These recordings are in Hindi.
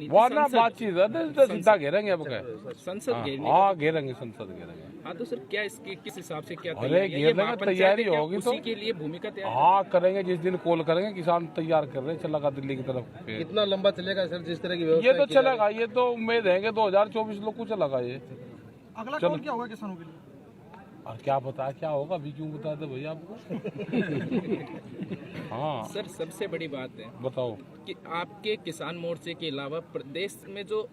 वरना बातचीत है सीधा घेरेंगे अब क्या संसद घेरने हाँ घेरेंगे संसद घेरेंगे। हाँ तो सर क्या इसकी किस हिसाब से क्या अरे तैयारी है? ये घेरने की महापंचायत तैयारी है, क्या होगी उसी तो के लिए भूमिका तैयार हाँ करेंगे। जिस दिन कॉल करेंगे किसान तैयार कर रहे हैं, चला दिल्ली की तरफ। कितना लंबा चलेगा सर जिस तरह की व्यवस्था ये तो चलेगा, ये तो उम्मीद है कि 2024 लोग को चलेगा ये। अगला कौन क्या होगा किसानों के लिए? और क्या पता क्या होगा अभी, क्यों बता दे भैया आपको। हाँ सर सबसे बड़ी बात है बताओ कि आपके किसान मोर्चे के अलावा प्रदेश में जो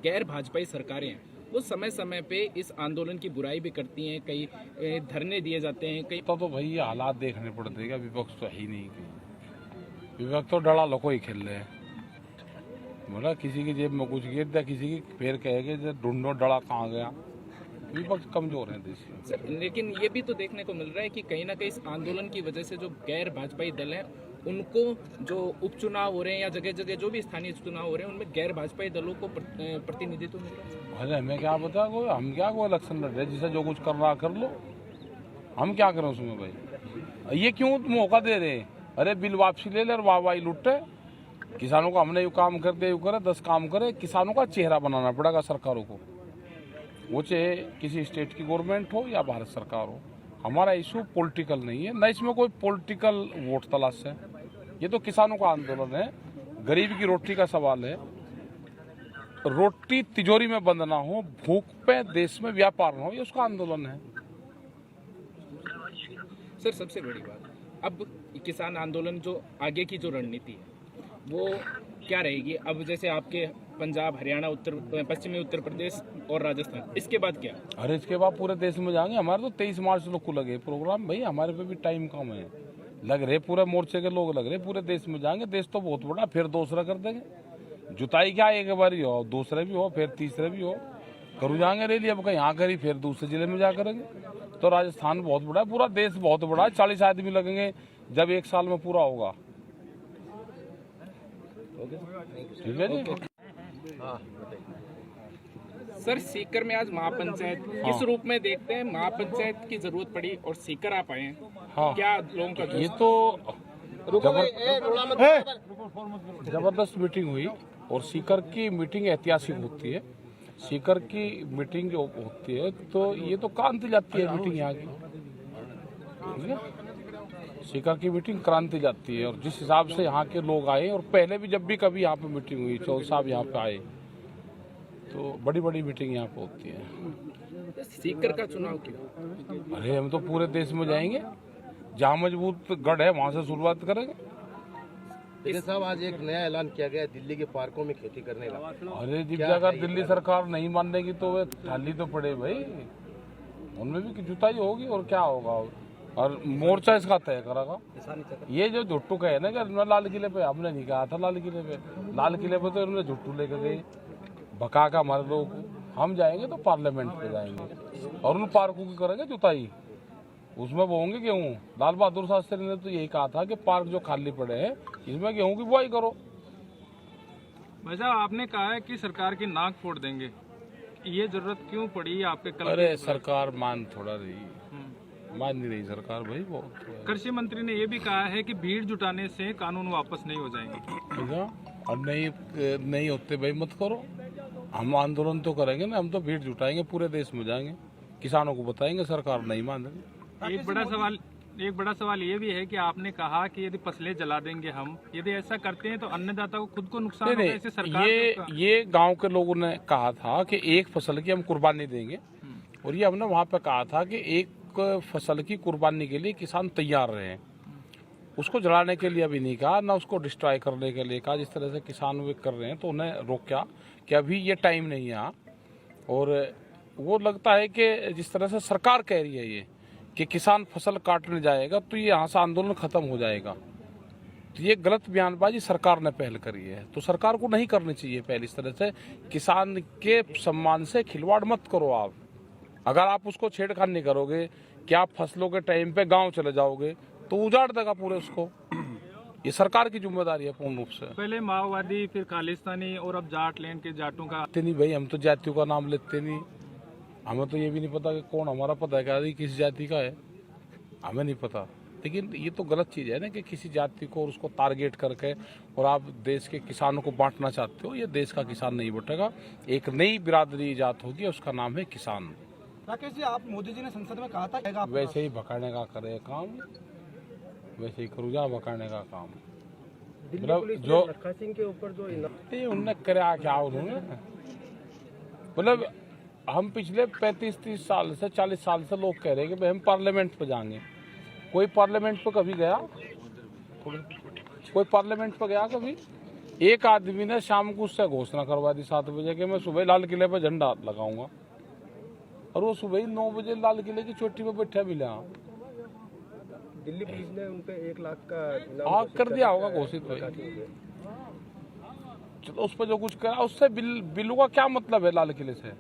गैर भाजपाई सरकारें हैं वो समय समय पे इस आंदोलन की बुराई भी करती हैं, कई धरने दिए जाते हैं, कई तो भाई ये हालात देखने पड़ते हैं। विपक्ष तो है ही नहीं, विपक्ष तो डड़ा लोको ही खेल रहे हैं। बोला किसी की जेब में कुछ गिर दिया, किसी की फिर कहेगा ढूंढो डड़ा कहाँ गया। विपक्ष कमजोर है देश में। सर लेकिन ये भी तो देखने को मिल रहा है कि कहीं ना कहीं इस आंदोलन की वजह से जो गैर भाजपाई दल हैं उनको जो उपचुनाव हो रहे हैं या जगह जगह जो भी स्थानीय चुनाव हो रहे हैं उनमें गैर भाजपाई दलों को प्रतिनिधित्व मिल रहा है। अरे हमें क्या पता, कोई हम क्या कोई इलेक्शन लड़ रहे, जिसे जो कुछ कर रहा कर लो, हम क्या करें उसमें भाई। ये क्यों मौका दे रहे हैं? अरे बिल वापसी ले ले और वाहवाही लुटे। किसानों को हमने यू काम कर दिया, यू करे 10 काम करे। किसानों का चेहरा बनाना पड़ेगा सरकारों को, वो चाहे किसी स्टेट की गवर्नमेंट हो या भारत सरकार हो। हमारा इशू पॉलिटिकल नहीं है, न इसमें कोई पॉलिटिकल वोट तलाश है। ये तो किसानों का आंदोलन है, गरीब की रोटी का सवाल है। रोटी तिजोरी में बंद ना हो, भूख पे देश में व्यापार ना हो, ये उसका आंदोलन है। सर सबसे बड़ी बात, अब किसान आंदोलन जो आगे की जो रणनीति है वो क्या रहेगी? अब जैसे आपके पंजाब, हरियाणा, पश्चिमी उत्तर प्रदेश और राजस्थान, इसके बाद क्या? अरे इसके बाद पूरे देश में जाएंगे। हमारे तो 23 मार्च लोग को लगे प्रोग्राम भाई, हमारे पे भी टाइम कम है। लग रहे पूरे मोर्चे के लोग लग रहे पूरे देश में जाएंगे। देश तो बहुत बड़ा, फिर दूसरा कर देंगे। जुताई क्या एक बार ही हो, दूसरे भी हो, फिर तीसरे भी हो, करू जाएंगे रैली। अब कहीं यहाँ करी फिर दूसरे जिले में जा करेंगे। तो राजस्थान बहुत बड़ा है, पूरा देश बहुत बड़ा है। 40 आदमी लगेंगे जब 1 साल में पूरा होगा। ठीक है जी। सर सीकर में आज महापंचायत किस रूप में देखते हैं? महापंचायत की जरूरत पड़ी और सीकर आप आए हैं, हाँ क्या लोगों का ये तो जबरदस्त मीटिंग हुई। और सीकर की मीटिंग ऐतिहासिक होती है। सीकर की मीटिंग जो होती है तो ये तो क्रांति जाती है मीटिंग यहाँ की, ठीक है। सीकर की मीटिंग क्रांति जाती है। और जिस हिसाब से यहाँ के लोग आए, और पहले भी जब भी कभी यहाँ पे मीटिंग हुई, चौधरी साहब यहाँ पे आए, तो बड़ी बड़ी मीटिंग यहाँ पे होती है। सीकर का चुनाव क्यों? अरे हम तो पूरे देश में जाएंगे, जहाँ मजबूत गढ़ है वहाँ से शुरुआत करेंगे। लेकिन साहब आज एक नया ऐलान किया गया दिल्ली के पार्कों में खेती करने का। अरे जिस अगर दिल्ली सरकार नहीं मानेगी तो वे थाली तो पड़े भाई, उनमें भी जुताई होगी और क्या होगा। और मोर्चा इसका तय करेगा। ये जो झुट्टू कहे ना कि लाल किले पे, हमने नहीं कहा था लाल किले पे। लाल किले पे तो इन्होंने झुट्टू लेकर गए भगा का हमारे लोगों को। हम जाएंगे तो पार्लियामेंट पे जाएंगे और उन पार्कों की करेंगे जुताई, उसमें बोएंगे गेहूँ। लाल बहादुर शास्त्री ने तो यही कहा था कि पार्क जो खाली पड़े हैं इसमें गेहूँ की बुआई करो। भाई साहब आपने कहा है कि सरकार की नाक फोड़ देंगे, ये जरूरत क्यों पड़ी आपके कल? अरे सरकार मान थोड़ा रही, मान नहीं रही सरकार भाई। बहुत कृषि मंत्री ने ये भी कहा है कि भीड़ जुटाने से कानून वापस नहीं हो जाएंगे। और नहीं होते भाई मत करो। हम आंदोलन तो करेंगे ना, हम तो भीड़ जुटाएंगे, पूरे देश में जाएंगे, किसानों को बताएंगे, सरकार नहीं मान रही। एक बड़ा सवाल ये भी है कि आपने कहा कि यदि फसलें जला देंगे हम, यदि ऐसा करते हैं तो अन्नदाता को खुद को नुकसान होगा, इससे सरकार ये गांव के लोगों ने कहा था कि एक फसल की हम कुर्बानी देंगे। और ये हमने वहाँ पे कहा था कि एक फसल की कुर्बानी के लिए किसान तैयार रहे। उसको जलाने के लिए अभी नहीं कहा, ना उसको डिस्ट्रॉय करने के लिए कहा। जिस तरह से किसान वे कर रहे हैं तो उन्हें रोका कि अभी ये टाइम नहीं है। और वो लगता है कि जिस तरह से सरकार कह रही है ये कि किसान फसल काटने जाएगा तो ये यहाँ से आंदोलन खत्म हो जाएगा, तो ये गलत बयानबाजी सरकार ने पहल करी है। तो सरकार को नहीं करनी चाहिए पहले इस तरह से। किसान के सम्मान से खिलवाड़ मत करो आप। अगर आप उसको छेड़खानी करोगे कि आप फसलों के टाइम पे गांव चले जाओगे तो उजाड़ देगा पूरे उसको। ये सरकार की जिम्मेदारी है पूर्ण रूप से। पहले माओवादी, फिर खालिस्तानी और अब जाट लैंड के जाटों का। नहीं भाई, हम तो जातियों का नाम लेते नहीं। हमें तो ये भी नहीं पता कि कौन, हमारा पता है कि किस जाति का है, हमें नहीं पता। लेकिन ये तो गलत चीज़ है ना कि किसी जाति को और उसको टारगेट करके और आप देश के किसानों को बांटना चाहते हो। ये देश का किसान नहीं बटेगा, एक नई बिरादरी ईजाद होगी, उसका नाम है किसान। राकेश जी, आप मोदी जी ने संसद में कहा था वैसे ही भकाने का करे काम, वैसे ही करूँगा भकाने का काम। मतलब जो लखा सिंह के ऊपर जो नहीं उनने करा क्या, उन्होंने मतलब हम पिछले 35-30 साल से 40 साल से लोग कह रहे हैं कि भाई हम पार्लियामेंट पे जाएंगे। कोई पार्लियामेंट पे कभी गया? कोई पार्लियामेंट पे गया कभी? एक आदमी ने शाम को उससे घोषणा करवा दी 7 बजे के मैं सुबह लाल किले पे झंडा लगाऊंगा, और वो सुबह ही 9 बजे लाल किले की चोटी पे बैठा मिला। दिल्ली पुलिस ने उन पे 1 लाख का हाँ कर दिया होगा घोषित भाई। चलो उस पर जो कुछ करा उससे बिलों का क्या मतलब है लाल किले से?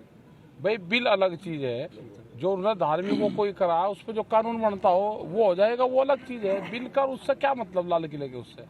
भाई बिल अलग चीज है, जो उन्होंने धार्मिक को कोई करा उस पर जो कानून बनता हो वो हो जाएगा, वो अलग चीज है। बिल का उससे क्या मतलब लाल किले के उससे?